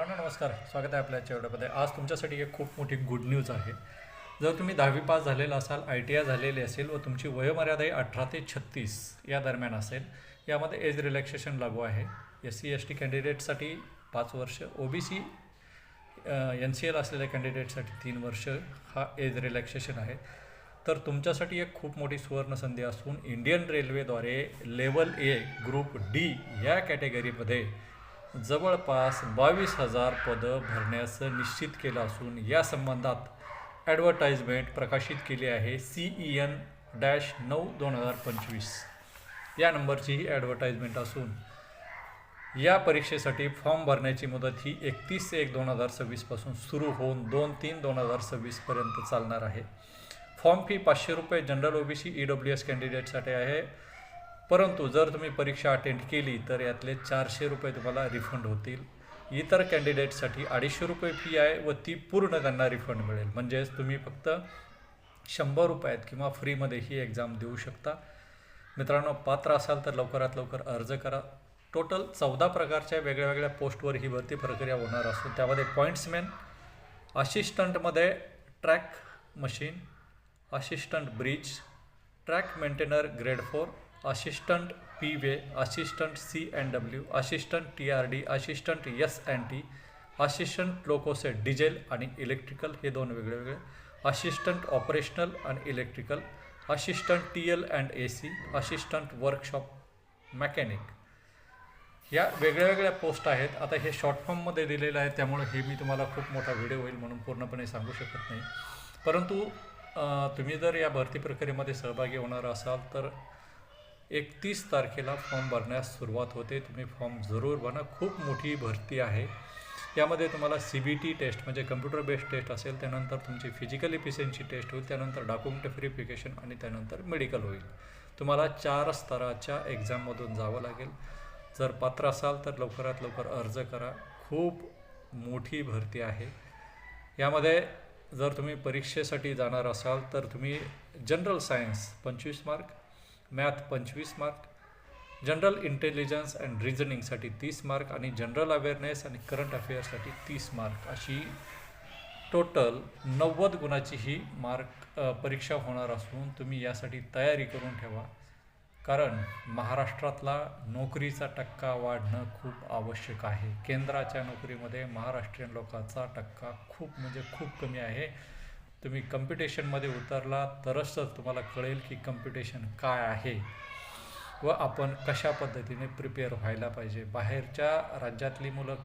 नमस्कार, स्वागत आहे आपल्या चॅनलमध्ये। आज तुमच्यासाठी एक खूप मोठी गुड न्यूज आहे। जर तुम्ही 10वी पास झालेला असाल, ITI झालेली असेल व तुमची वयोमर्यादा ही 18 ते 36 या दरम्यान असेल, यामध्ये एज रिलॅक्सेशन लागू आहे। SC ST कॅन्डिडेटसाठी 5 वर्ष, OBC NCL असलेल्या कॅन्डिडेटसाठी 3 वर्ष हा एज रिलॅक्सेशन आहे। तर तुमच्यासाठी एक खूप मोठी सुवर्णसंधी असून इंडियन रेल्वेद्वारे लेवल A ग्रुप D या कॅटेगरीमध्ये जवळपास 22,000 पदं भरण्याचं निश्चित केलं असून या संबंधात ॲडव्हर्टाइजमेंट प्रकाशित केली आहे। CEN-9/2025 या नंबरची ही ॲडव्हर्टाइजमेंट असून या परीक्षेसाठी फॉर्म भरण्याची मुदत ही 31/1/2026 पासून सुरू होऊन 2/3/2026 पर्यंत चालणार आहे। Form fee ₹500 general OBC EWS कॅन्डिडेटसाठी आहे, परंतु जर तुम्ही परीक्षा अटेंड केली तर यातले ₹400 तुम्हाला रिफंड होतील। इतर कॅन्डिडेटसाठी ₹250 फी आहे व ती पूर्ण त्यांना रिफंड मिळेल। म्हणजेच तुम्ही फक्त ₹100 किंवा फ्रीमध्ये ही एक्झाम देऊ शकता। मित्रांनो, पात्र असाल तर लवकरात लवकर अर्ज करा। टोटल 14 प्रकारच्या वेगळ्या पोस्टवर ही भरती प्रक्रिया होणार असून त्यामध्ये पॉईंट्समॅन, असिस्टंटमध्ये track machine, assistant bridge, track maintainer grade 4, assistant PWay, assistant C&W, assistant TRD, assistant S&T, assistant loco shed diesel आणि इलेक्ट्रिकल हे 2 वेगळे, असिस्टंट ऑपरेशनल आणि electrical, assistant TL and AC, assistant workshop mechanic या वेगळ्या पोस्ट आहेत। आता हे शॉर्ट फॉर्ममध्ये दिलेलं आहे, त्यामुळे हे मी तुम्हाला खूप मोठा व्हिडिओ होईल म्हणून पूर्णपणे सांगू शकत नाही। परंतु तुम्ही जर या भरती प्रक्रियेमध्ये सहभागी होणार असाल तर 31 तारखेला फॉर्म भरण्यास सुरुवात होते। तुम्ही फॉर्म जरूर भरा। खूप मोठी भरती आहे। यामध्ये तुम्हाला CBT टेस्ट म्हणजे कम्प्युटर बेस्ड टेस्ट असेल, त्यानंतर तुमची फिजिकल इफिशियन्सी टेस्ट होईल, त्यानंतर डॉक्युमेंट व्हेरिफिकेशन आणि त्यानंतर मेडिकल होईल। तुम्हाला 4 स्तराच्या एक्झाममधून जावं लागेल। जर पात्र असाल तर लवकरात लवकर अर्ज करा। खूप मोठी भरती आहे। यामध्ये जर तुम्ही परीक्षेसाठी जाणार असाल तर तुम्ही general science 25 mark, math 25 mark, general intelligence and रिझनिंगसाठी 30 मार्क आणि जनरल अवेअरनेस आणि करंट अफेअर्ससाठी 30 मार्क अशी टोटल 90 गुणाची ही परीक्षा होणार असून तुम्ही यासाठी तयारी करून ठेवा। कारण महाराष्ट्रातला नोकरीचा टक्का वाढणं खूप आवश्यक आहे। केंद्राच्या नोकरीमध्ये महाराष्ट्रीयन लोकांचा टक्का खूप कमी आहे। तुम्ही कॉम्पिटिशनमध्ये उतरला तरच तुम्हाला कळेल की कॉम्पिटिशन काय आहे व आपण कशा पद्धतीने प्रिपेअर व्हायला पाहिजे। बाहेरच्या राज्यातली मुलं